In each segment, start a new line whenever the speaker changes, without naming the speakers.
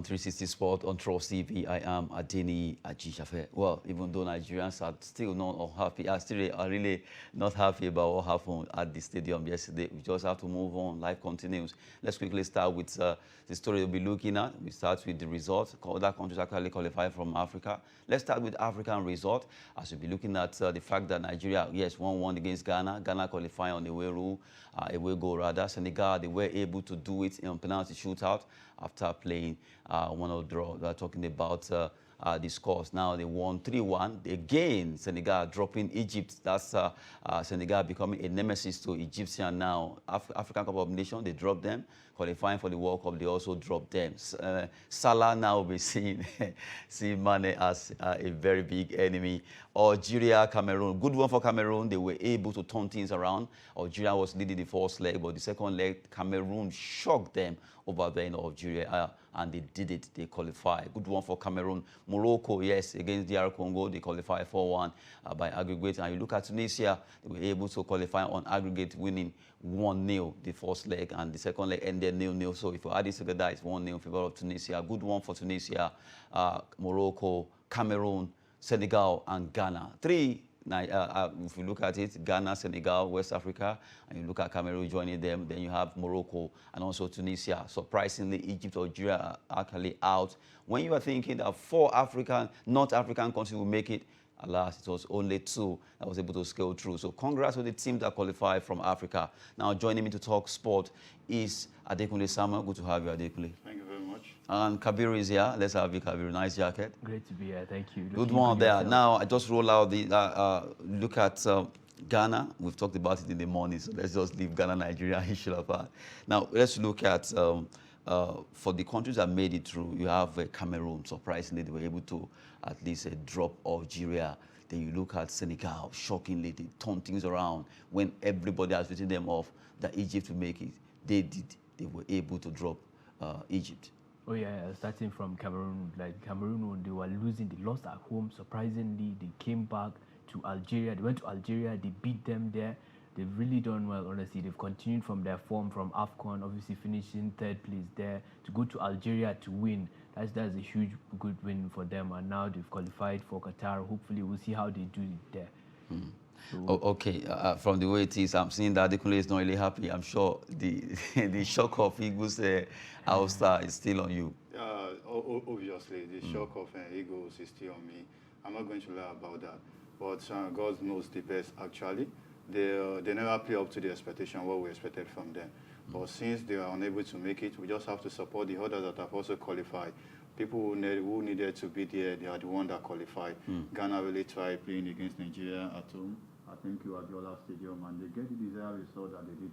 360 Sport on Trust TV. I am Adeni Ajishafe. Well, even though Nigerians are still not happy, are really not happy about what happened at the stadium yesterday. We just have to move on. Life continues. Let's quickly start with the story we'll be looking at. We start with the results. Other countries actually qualify from Africa. Let's start with African result. As we'll be looking at the fact that Nigeria, yes, 1-1 against Ghana. Ghana qualifying on the away rule, away goal rather. Senegal, they were able to do it in penalty shootout after playing 1-0 draw. They're talking about the scores. Now they won 3-1. Again, Senegal dropping Egypt. That's Senegal becoming a nemesis to Egyptian now. African Cup of Nations, they dropped them. Qualifying for the World Cup, they also dropped them. Salah now will be seen Mane as a very big enemy. Algeria, Cameroon. Good one for Cameroon. They were able to turn things around. Algeria was leading the first leg, but the second leg, Cameroon shocked them over there in Algeria, and they did it. They qualified. Good one for Cameroon. Morocco, yes, against DR Congo, they qualified 4-1 by aggregate. And you look at Tunisia, they were able to qualify on aggregate, winning 1-0 the first leg, and the second leg ended 0-0. So if you add this together, it's 1-0 in favor of Tunisia. Good one for Tunisia, Morocco, Cameroon, Senegal, and Ghana. If you look at it, Ghana, Senegal, West Africa, and you look at Cameroon joining them, then you have Morocco and also Tunisia. Surprisingly, Egypt, Algeria are actually out. When you are thinking that 4 North African countries will make it, alas, it was only 2 that was able to scale through. So congrats to the team that qualified from Africa. Now joining me to talk sport is Adekunle Samuel. Good to have you, Adekunle.
Thank you very much.
And Kabiru is here. Let's have you, Kabiru. Nice jacket.
Great to be here. Thank you.
Good one there. Now I just roll out the look at Ghana. We've talked about it in the morning, so let's just leave Ghana, Nigeria issue apart. Now let's look at for the countries that made it through. You have Cameroon. Surprisingly, they were able to at least drop Algeria. Then you look at Senegal. Shockingly, they turned things around when everybody has written them off that Egypt will make it. They did. They were able to drop Egypt.
Oh yeah, starting from Cameroon. Like Cameroon, when they were losing, they lost at home. Surprisingly, they came back to Algeria. They went to Algeria. They beat them there. They've really done well, honestly. They've continued from their form from AFCON, obviously finishing 3rd place there, to go to Algeria to win. That's a huge, good win for them. And now they've qualified for Qatar. Hopefully, we'll see how they do it there. So,
okay, from the way it is, I'm seeing that Adekunle is not really happy. I'm sure the shock of Eagles All-Star is still on you.
Obviously, the shock of Eagles is still on me. I'm not going to lie about that. But God knows the best, actually. They never play up to the expectation, what we expected from them. But since they are unable to make it, we just have to support the others that have also qualified. People who needed to be there, they are the ones that qualified. Ghana really tried playing against Nigeria at home. I think you at the Ola Stadium, and they get the desired result that they did.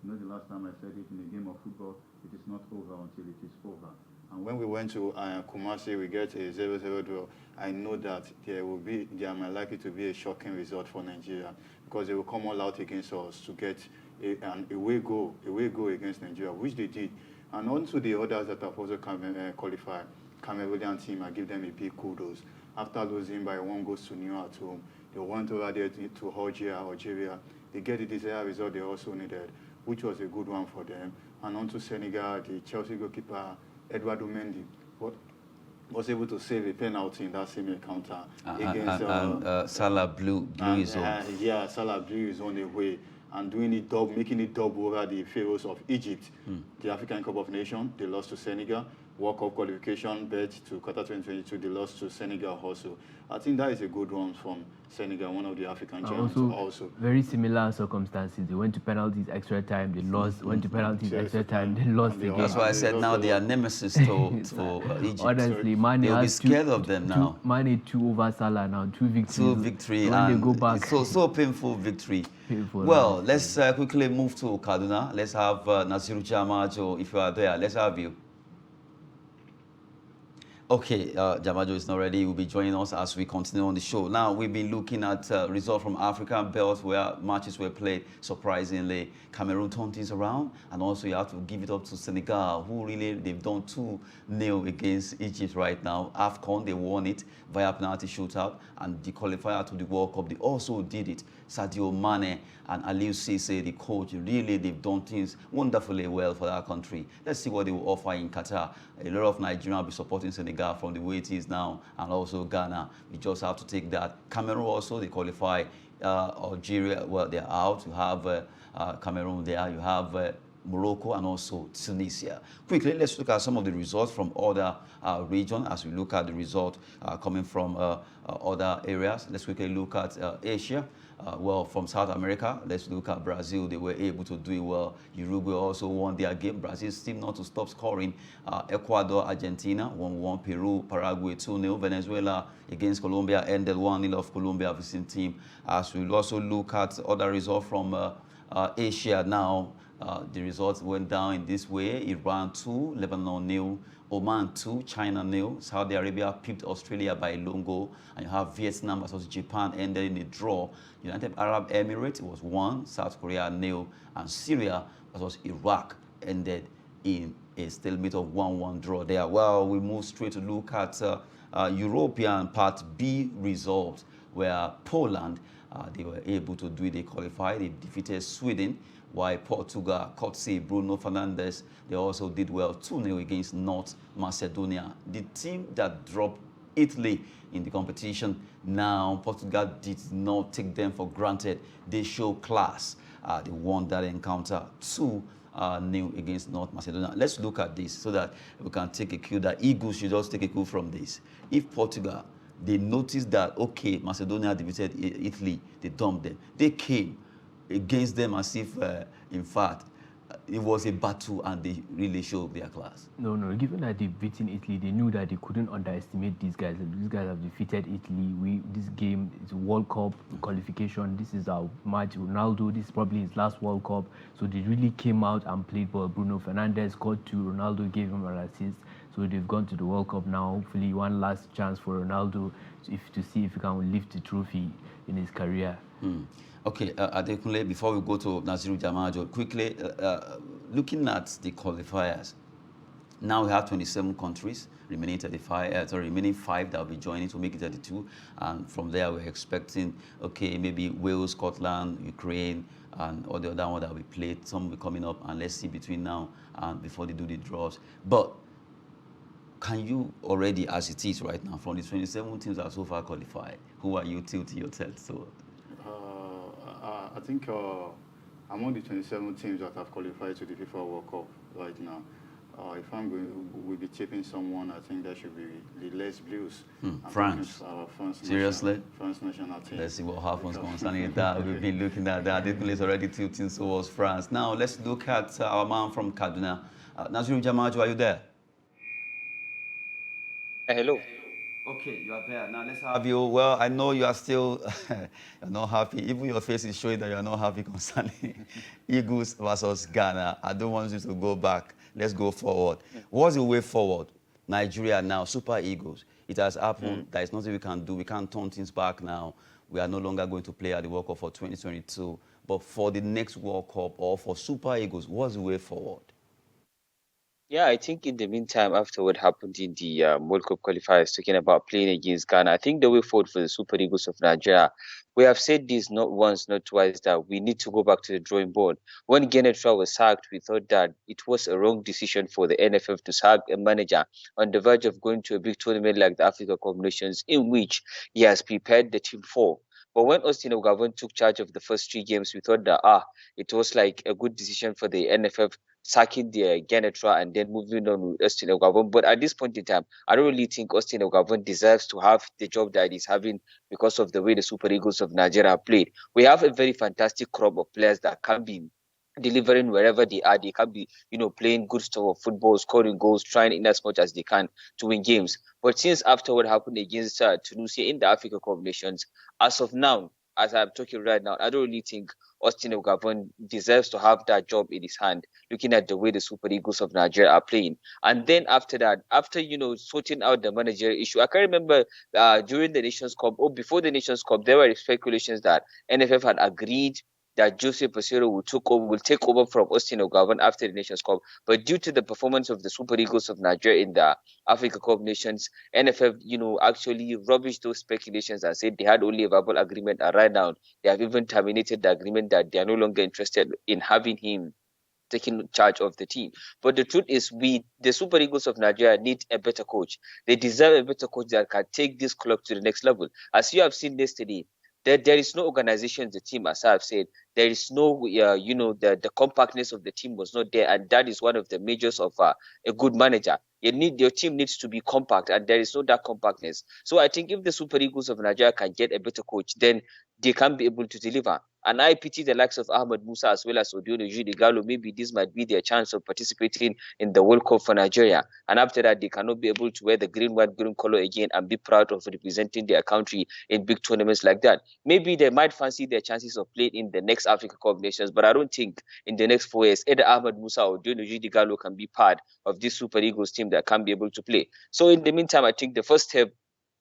You know, the last time I said it, in a game of football, it is not over until it is over. And when we went to Kumasi, we get a 0-0 draw. I know that there might likely to be a shocking result for Nigeria, because they will come all out against us to get an away goal against Nigeria, which they did. And also the others that have also qualified, Cameroonian team, I give them a big kudos. After losing by 1-0 at home, they went over there to Algeria. They get the desired result they also needed, which was a good one for them. And on to Senegal, the Chelsea goalkeeper, Eduardo Mendy, was able to save a penalty in that same encounter against
Salah blew his own.
Yeah, Salah blew his own away, and making it double over the Pharaohs of Egypt. The African Cup of Nations, they lost to Senegal. World Cup qualification bet to Qatar 2022, they lost to Senegal also. I think that is a good one from Senegal, one of the African giants also.
Very similar circumstances. They went to penalties extra time, they lost. Went to penalties extra time, they lost again.
That's why I said now they are nemesis to Egypt.
Honestly, Mane
they'll be scared of them now.
Mane 2 over Salah now, 2 victories.
2 victory,
when they go back.
It's so painful victory.
Painful,
well, let's quickly move to Kaduna. Let's have Nasiru Jamajo, if you are there. Let's have you. Okay, Jamajo is not ready. He will be joining us as we continue on the show. Now, we've been looking at results from African belts where matches were played. Surprisingly, Cameroon turned things around. And also, you have to give it up to Senegal, who really, they've done 2-0 against Egypt right now. AFCON, they won it via penalty shootout. And the qualifier to the World Cup, they also did it. Sadio Mane and Aliou Cisse, the coach, really, they've done things wonderfully well for that country. Let's see what they will offer in Qatar. A lot of Nigerians will be supporting Senegal from the way it is now, and also Ghana. We just have to take that. Cameroon also, they qualify. Algeria, well, they're out. You have Cameroon there. You have Morocco and also Tunisia. Quickly, let's look at some of the results from other regions as we look at the result coming from other areas. Let's quickly look at Asia. Well, from South America, let's look at Brazil. They were able to do it well. Uruguay also won their game. Brazil still not to stop scoring. Ecuador, Argentina 1-1. Peru, Paraguay 2-0. Venezuela against Colombia ended 1-0 of Colombia visiting team. As we also look at other results from Asia now, the results went down in this way. Iran 2, Lebanon 0, Oman 2, China 0. Saudi Arabia pipped Australia by a lone goal. And you have Vietnam versus Japan ended in a draw. United Arab Emirates was 1, South Korea 0, and Syria versus Iraq ended in a stalemate of 1-1 draw there. Well, we move straight to look at European Part B results, where Poland, they were able to do it. They qualified. They defeated Sweden, while Portugal, courtesy Bruno Fernandes, they also did well 2-0 against North Macedonia. The team that dropped Italy in the competition, now Portugal did not take them for granted. They show class. They won that encounter 2-0 against North Macedonia. Let's look at this so that we can take a cue that Eagles should just take a cue from this. If Portugal, they noticed that, okay, Macedonia defeated Italy, they dumped them. They came against them as if, in fact, it was a battle and they really showed their class.
No, given that they've beaten Italy, they knew that they couldn't underestimate these guys. These guys have defeated Italy. This game is a World Cup qualification. This is our match. Ronaldo, this is probably his last World Cup. So they really came out and played well. Bruno Fernandes scored 2. Ronaldo gave him an assist. So they've gone to the World Cup now. Hopefully one last chance for Ronaldo to see if he can lift the trophy in his career.
Okay, Adekunle, before we go to Naziru Jamajo, quickly, looking at the qualifiers, now we have 27 countries, remaining 5 that will be joining to make it 32. And from there, we're expecting, okay, maybe Wales, Scotland, Ukraine, and all the other ones that will be played. Some will be coming up, and let's see between now and before they do the draws. But can you already, as it is right now, from the 27 teams that so far qualified, who are you tilting yourself to?
I think among the 27 teams that have qualified to the FIFA World Cup right now, if we'll be tipping someone, I think that should be the Les Blues.
France. Seriously?
France national team.
Let's see what happens concerning that. We've been looking at that. This place already tilting towards France. Now, let's look at our man from Kaduna. Naziru Jamajo, are you there?
Hello.
Okay, you are there. Now let's have you. Well, I know you are still you're not happy. Even your face is showing that you are not happy concerning Eagles versus Ghana. I don't want you to go back. Let's go forward. What's the way forward? Nigeria now, Super Eagles. It has happened. There is nothing we can do. We can't turn things back now. We are no longer going to play at the World Cup for 2022. But for the next World Cup or for Super Eagles, what's the way forward?
Yeah, I think in the meantime, after what happened in the World Cup qualifiers, talking about playing against Ghana, I think the way forward for the Super Eagles of Nigeria, we have said this not once, not twice, that we need to go back to the drawing board. When Genetra was sacked, we thought that it was a wrong decision for the NFF to sack a manager on the verge of going to a big tournament like the Africa Cup of Nations, in which he has prepared the team for. But when Austin Ogavon took charge of the first 3 games, we thought that it was like a good decision for the NFF sacking the Genetra and then moving on with Austin Ogavon. But at this point in time, I don't really think Austin Ogavon deserves to have the job that he's having because of the way the Super Eagles of Nigeria played. We have a very fantastic crop of players that can be delivering wherever they are. They can be, playing good stuff of football, scoring goals, trying in as much as they can to win games. But since after what happened against Tunisia in the Africa Cup of Nations, as of now, as I'm talking right now, I don't really think Austin Ogavon deserves to have that job in his hand, looking at the way the Super Eagles of Nigeria are playing. And then after that, after sorting out the managerial issue, I can remember during the Nations Cup or before the Nations Cup, there were speculations that NFF had agreed that Jose Pesero will take over from Austin Ogavon after the Nations Cup. But due to the performance of the Super Eagles of Nigeria in the Africa Cup Nations, NFF, actually rubbished those speculations and said they had only a verbal agreement. And right now, they have even terminated the agreement that they are no longer interested in having him taking charge of the team. But the truth is, the Super Eagles of Nigeria, need a better coach. They deserve a better coach that can take this club to the next level. As you have seen yesterday, there is no organization in the team, as I have said. There is no, the compactness of the team was not there, and that is one of the measures of a good manager. Your team needs to be compact, and there is no that compactness. So I think if the Super Eagles of Nigeria can get a better coach, then they can be able to deliver. And I pity the likes of Ahmed Musa as well as Odiono Judigalo. Maybe this might be their chance of participating in the World Cup for Nigeria. And after that, they cannot be able to wear the green, white, green color again and be proud of representing their country in big tournaments like that. Maybe they might fancy their chances of playing in the next Africa Cup of Nations, but I don't think in the next 4 years, either Ahmed Musa or Odiono Judigalo can be part of this Super Eagles team that can be able to play. So in the meantime, I think the first step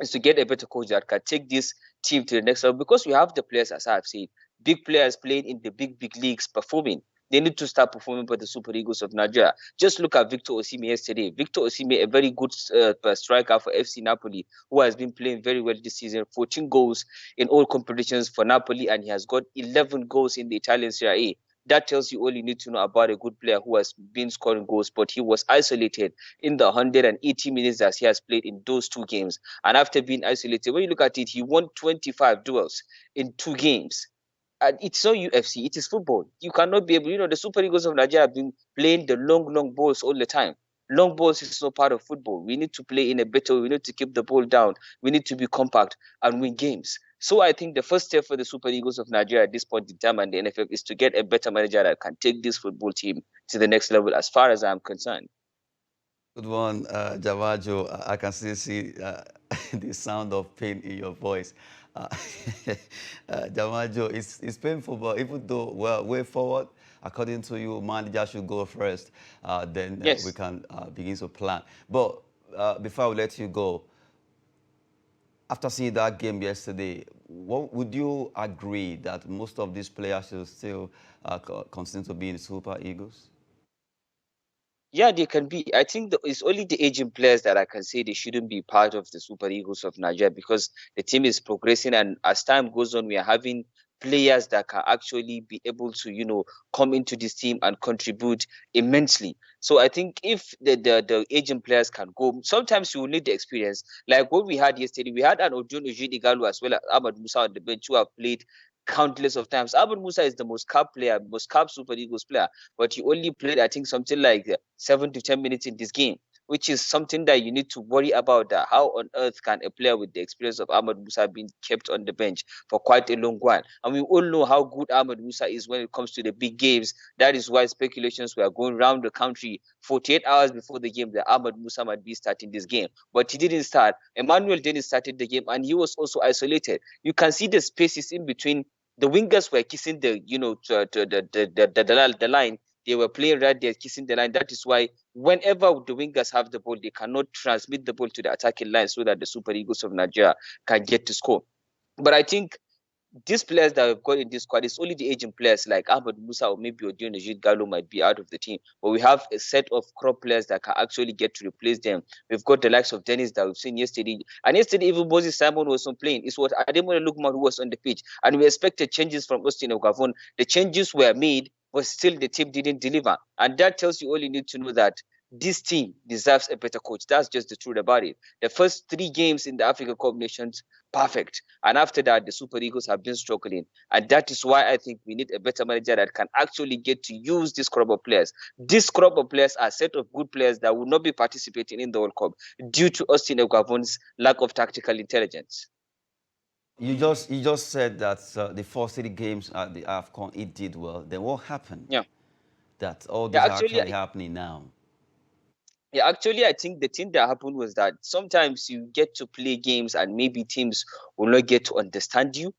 is to get a better coach that can take this team to the next level, because we have the players, as I have said, big players playing in the big leagues performing. They need to start performing for the Super Eagles of Nigeria. Just look at Victor Osimhen yesterday. Victor Osimhen, a very good striker for FC Napoli, who has been playing very well this season. 14 goals in all competitions for Napoli, and he has got 11 goals in the Italian Serie A. That tells you all you need to know about a good player who has been scoring goals, but he was isolated in the 180 minutes that he has played in those 2 games. And after being isolated, when you look at it, he won 25 duels in 2 games. And it's not UFC, it is football. You cannot be able, the Super Eagles of Nigeria have been playing the long balls all the time. Long balls is not part of football. We need to play in a better way. We need to keep the ball down. We need to be compact and win games. So I think the first step for the Super Eagles of Nigeria at this point in time and the NFF is to get a better manager that can take this football team to the next level, as far as I'm concerned.
Good one, Javajo. I can still see the sound of pain in your voice. Javajo, it's painful, but even though, well, way forward, according to you, manager should go first, then
Yes.
we can begin to plan. But before I let you go, after seeing that game yesterday, what would you agree that most of these players should still continue to be in Super Eagles?
Yeah, they can be. I think it's only the aging players that I can say they shouldn't be part of the Super Eagles of Nigeria, because the team is progressing, and as time goes on, we are having players that can actually be able to, come into this team and contribute immensely. So I think if the aging players can go, sometimes you will need the experience. Like what we had yesterday, we had an Odiono Judigalo as well as Ahmad Musa on the bench, who have played countless of times. Ahmad Musa is the most capped player, most capped Super Eagles player, but he only played, I think, something like 7 to 10 minutes in this game, which is something that you need to worry about. That how on earth can a player with the experience of Ahmad Musa be kept on the bench for quite a long while? And we all know how good Ahmad Musa is when it comes to the big games. That is why speculations were going around the country 48 hours before the game that Ahmad Musa might be starting this game. But he didn't start. Emmanuel Dennis started the game, and he was also isolated. You can see the spaces in between. The wingers were kissing the line. They were playing right there, kissing the line. That is why whenever the wingers have the ball, they cannot transmit the ball to the attacking line so that the Super Eagles of Nigeria can get to score. But I think these players that we've got in this squad, it's only the aging players like Ahmed Musa or maybe Odiono Judigalo might be out of the team. But we have a set of crop players that can actually get to replace them. We've got the likes of Dennis that we've seen yesterday. And yesterday, even Moses Simon was on playing. It's what Ademola Lookman who was on the pitch. And we expected changes from Austin Ogavon. The changes were made, but still the team didn't deliver. And that tells you all you need to know, that this team deserves a better coach. That's just the truth about it. The first 3 games in the Africa Cup Nations, perfect. And after that, the Super Eagles have been struggling. And that is why I think we need a better manager that can actually get to use this crop of players. This crop of players are a set of good players that will not be participating in the World Cup due to Austin Ogavon's lack of tactical intelligence.
You just said that the first 3 games at the AFCON, it did well. Then what happened?
Yeah.
That all this actually happening now.
Yeah, actually, I think the thing that happened was that sometimes you get to play games and maybe teams will not get to understand you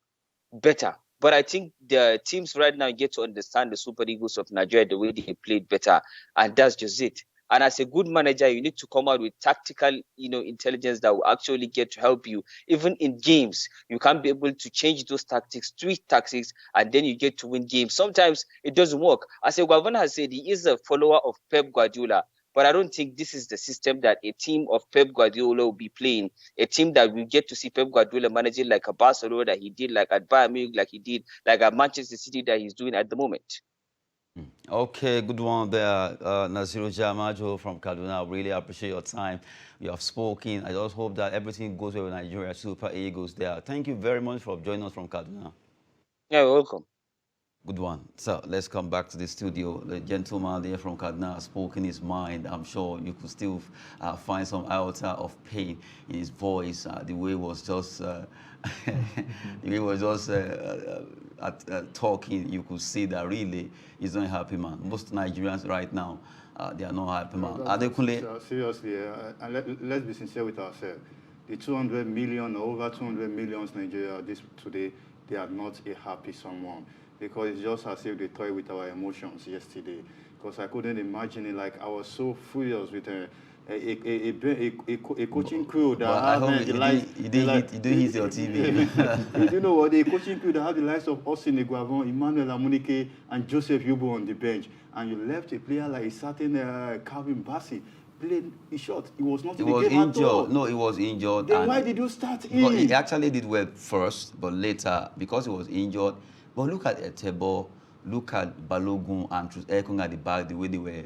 better. But I think the teams right now get to understand the Super Eagles of Nigeria, the way they played better, and that's just it. And as a good manager, you need to come out with tactical, intelligence that will actually get to help you. Even in games, you can't be able to change those tactics, tweak tactics, and then you get to win games. Sometimes it doesn't work. As a governor has said, he is a follower of Pep Guardiola. But I don't think this is the system that a team of Pep Guardiola will be playing. A team that we get to see Pep Guardiola managing like a Barcelona that he did, like at Bayern Munich, like he did, like at Manchester City that he's doing at the moment.
Okay, good one there, Naziru Jamajo from Kaduna. I really appreciate your time. You have spoken. I just hope that everything goes well with Nigeria Super Eagles there. Thank you very much for joining us from Kaduna.
Yeah, you're welcome.
Good one. So let's come back to the studio. The gentleman there from Kaduna has spoken his mind. I'm sure you could still find some iota of pain in his voice. The way he was just, the way he was just talking. You could see that really he's not a happy man. Most Nigerians right now, they are not happy man.
Seriously, and let's be sincere with ourselves. The 200 million or over 200 million Nigeria today, they are not a happy someone. Because it's just as if they toy with our emotions yesterday. Because I couldn't imagine it. Like, I was so furious with a coaching crew that
you didn't hit your TV.
You know what? A coaching crew that had the likes of Austin Eguavon, Emmanuel Amunike, and Joseph Yobo on the bench. And you left a player like a certain Calvin Bassey. Played short. He was not in the game
injured.
at all.
No, he was injured.
Then why did you start him?
He actually did well first, but later, because he was injured. But look at Etebo, look at Balogun and Ekong at the back, the way they were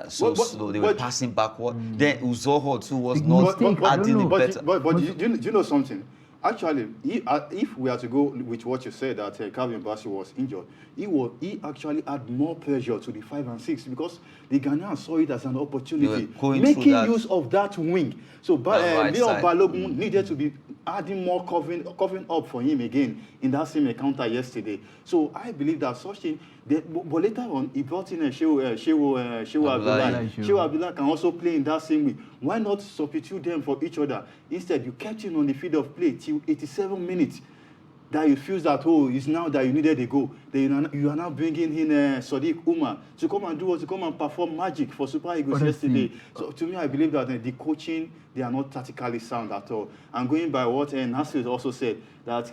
slow, they were passing backward. Then Uzoho too was not adding the better.
But do you know something? Actually, if we are to go with what you said, that Calvin Bassey was injured, he actually had more pressure to the 5 and 6 because the Ghanaians saw it as an opportunity, making use of that wing. So Leon Balogun needed to be adding more covering up for him again in that same encounter yesterday. So I believe that such thing. But later on, he brought in Shehu Abdullah. Shehu Abdullah can also play in that same way. Why not substitute them for each other? Instead, you kept him on the field of play till 87 minutes. That you feel that, it's now that you needed a goal. Then you are now bringing in Sadiq Umar to come and do what? To come and perform magic for Super Eagles yesterday. So to me, I believe that the coaching, they are not tactically sound at all. And going by what Nasir also said, that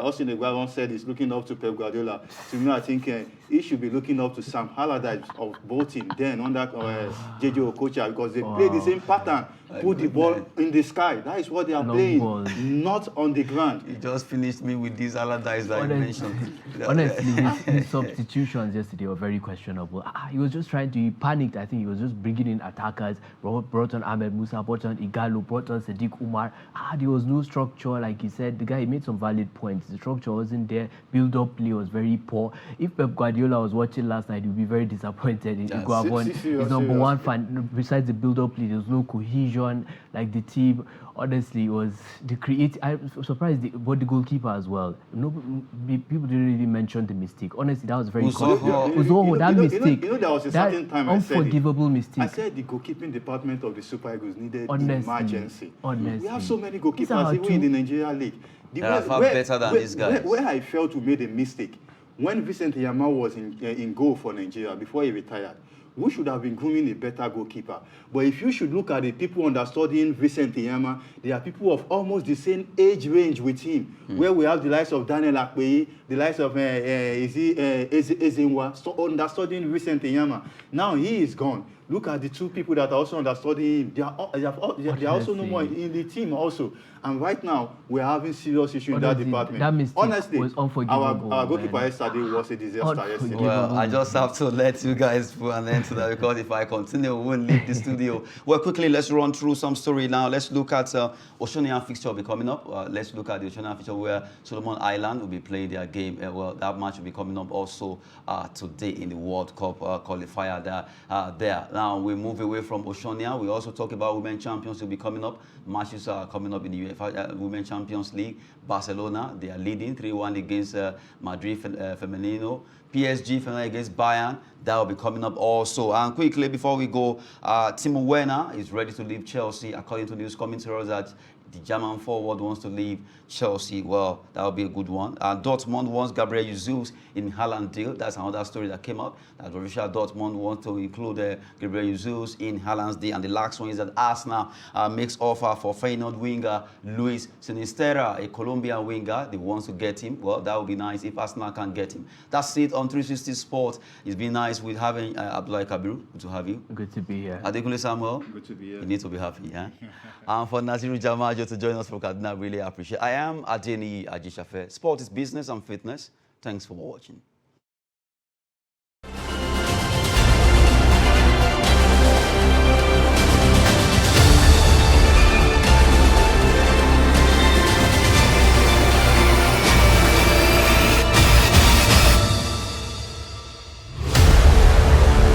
Austin Eguavon said he's looking up to Pep Guardiola. To me, I think he should be looking up to Sam Allardyce of Bolton, then under JJ Okocha, because they play the same pattern. Put the ball in the sky. That is what they are playing, not on the ground.
You just finished me with these Allardyce that you mentioned.
Honestly, his substitutions yesterday were very questionable. He was just he panicked. I think he was just bringing in attackers, brought on Ahmed Musa, brought on Igalo, brought on Sadiq Umar. There was no structure, like he said. The guy made some valid points. The structure wasn't there. Build-up play was very poor. If Pep Guardiola was watching last night, he would be very disappointed in Iguavon. His number one fan, besides the build-up play, there was no cohesion. Like the team, honestly, was the creative. I'm surprised about the goalkeeper as well. People didn't really mention the mistake. Honestly, that was very
Uzoho, that mistake. There was a certain time
unforgivable mistake.
I said the goalkeeping department of the Super Eagles needed emergency.
Honestly.
We have so many goalkeepers even in the Nigeria League.
They are far better than these guys.
Where I felt we made a mistake, when Vincent Yama was in goal for Nigeria before he retired, we should have been grooming a better goalkeeper. But if you should look at the people understudying Vincent Yama, they are people of almost the same age range with him, where we have the likes of Daniel Akpeyi, the likes of Ezenwa, understudying Vincent Yama. Now he is gone. Look at the two people that are also understudying him. They are also no more in the team also. And right now, we're having serious issues in that department.
That mistake was unforgivable.
Our goalkeeper yesterday was a disaster yesterday.
Well, I just have to let you guys put an end to that because if I continue, we won't leave the studio. Well, quickly, let's run through some story now. Let's look at Oceanian fixture will be coming up. Let's look at the Oceanian fixture where Solomon Island will be playing their game. Well, that match will be coming up also today in the World Cup qualifier there. Now, we move away from Oceania. We also talk about Women Champions will be coming up. Matches are coming up in the UEFA Women Champions League. Barcelona, they are leading 3-1 against Madrid Femenino. PSG final against Bayern. That will be coming up also. And quickly, before we go, Timo Werner is ready to leave Chelsea. According to news commentators, that The German forward wants to leave Chelsea. Well, that will be a good one. Dortmund wants Gabriel Jesus in Haaland deal. That's another story that came out. That Borussia Dortmund wants to include Gabriel Jesus in Haaland's deal. And the last one is that Arsenal makes offer for Feyenoord winger Luis Sinisterra, a Colombian winger. They want to get him. Well, that would be nice if Arsenal can get him. That's it on 360 Sport. It's been nice with having Abdullahi Kabiru. Good to have you.
Good to be here.
Adekunle Samuel.
Good to be here.
You need to be happy, yeah? And for Naziru Jamajo to join us for Kaduna, really appreciate it. I am Adeni Ajishafe. Sport is business and fitness. Thanks for watching.